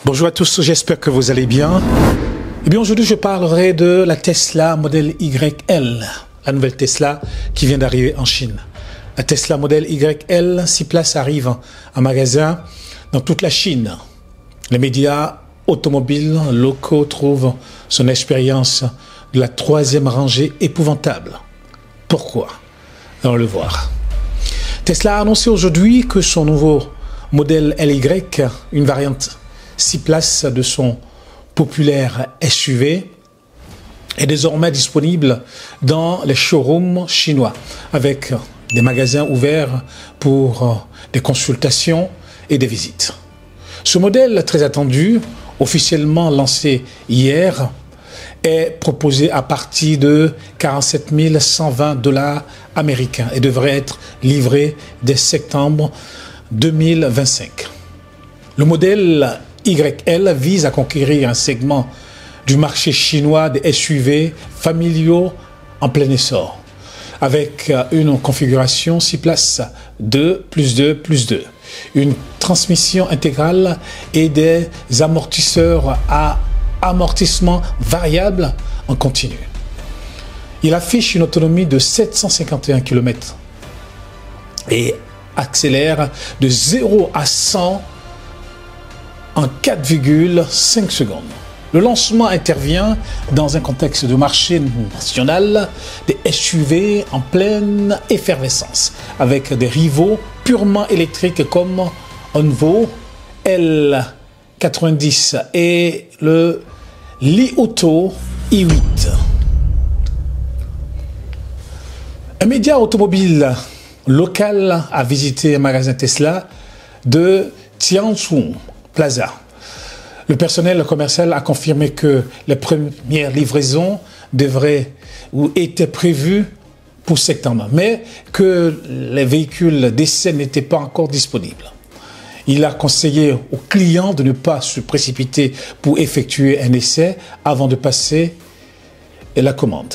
Bonjour à tous, j'espère que vous allez bien. Eh bien, aujourd'hui, je parlerai de la Tesla Model YL, la nouvelle Tesla qui vient d'arriver en Chine. La Tesla Model YL, 6 places, arrive en magasin dans toute la Chine. Les médias automobiles locaux trouvent son expérience de la 3e rangée épouvantable. Pourquoi? Allons le voir. Tesla a annoncé aujourd'hui que son nouveau modèle LY, une variante 6 places de son populaire SUV, est désormais disponible dans les showrooms chinois avec des magasins ouverts pour des consultations et des visites. Ce modèle très attendu, officiellement lancé hier, est proposé à partir de 47 120 $ américains et devrait être livré dès septembre 2025. Le modèle YL vise à conquérir un segment du marché chinois des SUV familiaux en plein essor, avec une configuration 6 places 2+2+2, une transmission intégrale et des amortisseurs à amortissement variable en continu. Il affiche une autonomie de 751 km et accélère de 0 à 100 en 4,5 secondes. Le lancement intervient dans un contexte de marché national des SUV en pleine effervescence, avec des rivaux purement électriques comme Onvo, L90 et le Li Auto i8. Un média automobile local a visité un magasin Tesla de Tianzhou Plaza. Le personnel commercial a confirmé que les premières livraisons devraient ou étaient prévues pour septembre, mais que les véhicules d'essai n'étaient pas encore disponibles. Il a conseillé aux clients de ne pas se précipiter pour effectuer un essai avant de passer la commande.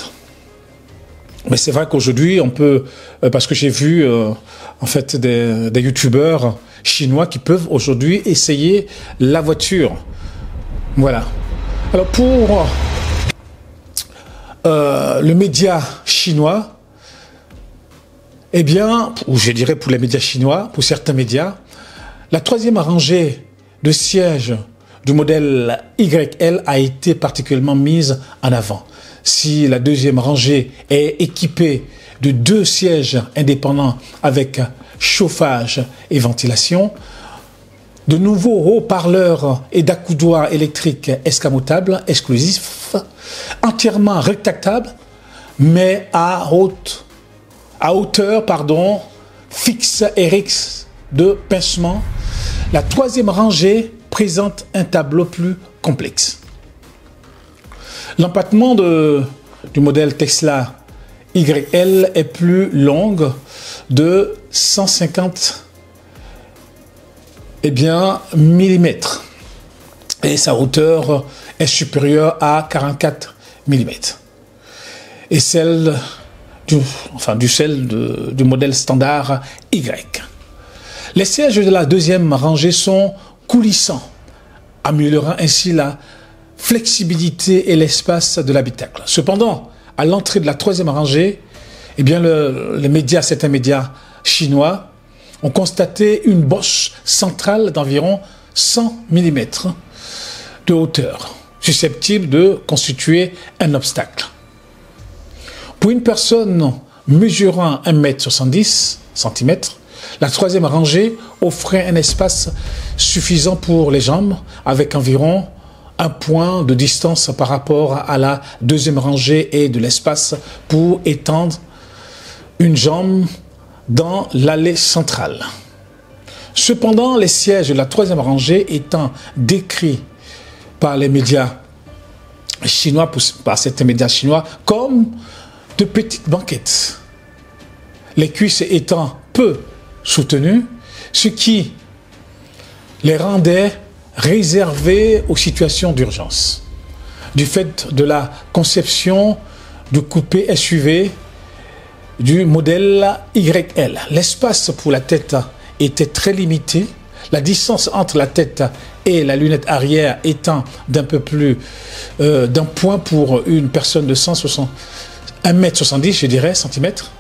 Mais c'est vrai qu'aujourd'hui, on peut, parce que j'ai vu en fait des youtubeurs chinois qui peuvent aujourd'hui essayer la voiture. Voilà. Alors pour le média chinois, eh bien, ou je dirais pour les médias chinois, pour certains médias, la 3e rangée de sièges du modèle YL a été particulièrement mise en avant. Si la 2e rangée est équipée de 2 sièges indépendants avec chauffage et ventilation, de nouveaux haut-parleurs et d'accoudoirs électriques escamotables exclusifs, entièrement rétractables, mais à hauteur fixe et rixe de pincement, la 3e rangée présente un tableau plus complexe. L'empattement du modèle Tesla YL est plus longue de 150 mm et sa hauteur est supérieure à 44 mm et celle du modèle standard Y. Les sièges de la 2e rangée sont coulissants, améliorant ainsi la flexibilité et l'espace de l'habitacle. Cependant, à l'entrée de la 3e rangée, eh bien certains médias chinois ont constaté une bosse centrale d'environ 100 mm de hauteur, susceptible de constituer un obstacle. Pour une personne mesurant 1,70 m, la 3e rangée offrait un espace suffisant pour les jambes, avec environ 1 point de distance par rapport à la 2e rangée et de l'espace pour étendre une jambe dans l'allée centrale. Cependant, les sièges de la 3e rangée étant décrits par les médias chinois, par certains médias chinois, comme de petites banquettes, les cuisses étant peu soutenues, ce qui les rendait réservés aux situations d'urgence. Du fait de la conception du coupé SUV du modèle YL, l'espace pour la tête était très limité, la distance entre la tête et la lunette arrière étant d'un peu plus d'un point pour une personne de 1m70, je dirais, centimètres.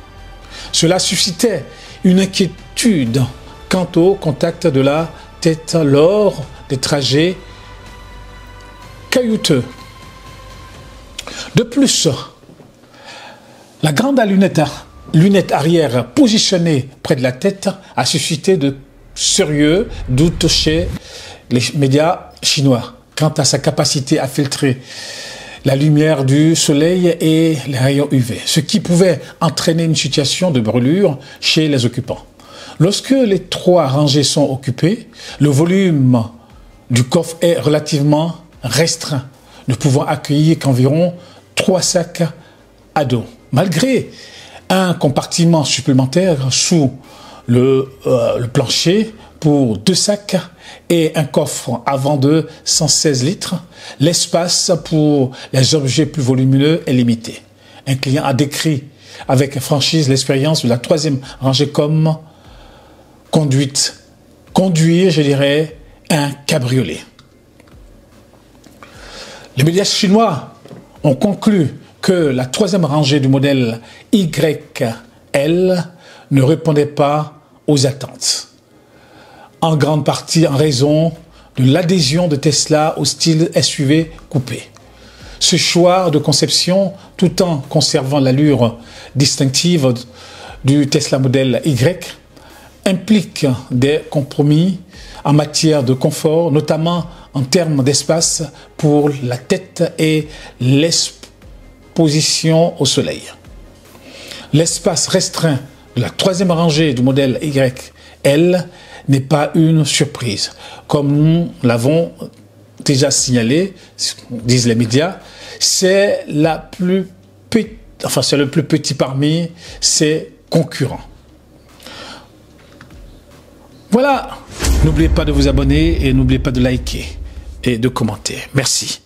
Cela suscitait une inquiétude quant au contact de la tête lors des trajets caillouteux. De plus, la grande lunette arrière positionnée près de la tête a suscité de sérieux doutes chez les médias chinois quant à sa capacité à filtrer la lumière du soleil et les rayons UV, ce qui pouvait entraîner une situation de brûlure chez les occupants. Lorsque les 3 rangées sont occupées, le volume du coffre est relativement restreint, ne pouvant accueillir qu'environ 3 sacs à dos. Malgré un compartiment supplémentaire sous le plancher pour 2 sacs et un coffre avant de 116 litres, l'espace pour les objets plus volumineux est limité. Un client a décrit avec franchise l'expérience de la 3e rangée comme conduire, je dirais, un cabriolet. Les médias chinois ont conclu que la 3e rangée du modèle YL ne répondait pas aux attentes, en grande partie en raison de l'adhésion de Tesla au style SUV coupé. Ce choix de conception, tout en conservant l'allure distinctive du Tesla modèle Y, implique des compromis en matière de confort, notamment en termes d'espace pour la tête et l'exposition au soleil. L'espace restreint de la 3e rangée du modèle YL n'est pas une surprise. Comme nous l'avons déjà signalé, disent les médias, c'est le plus petit parmi ses concurrents. Voilà, n'oubliez pas de vous abonner et n'oubliez pas de liker et de commenter. Merci.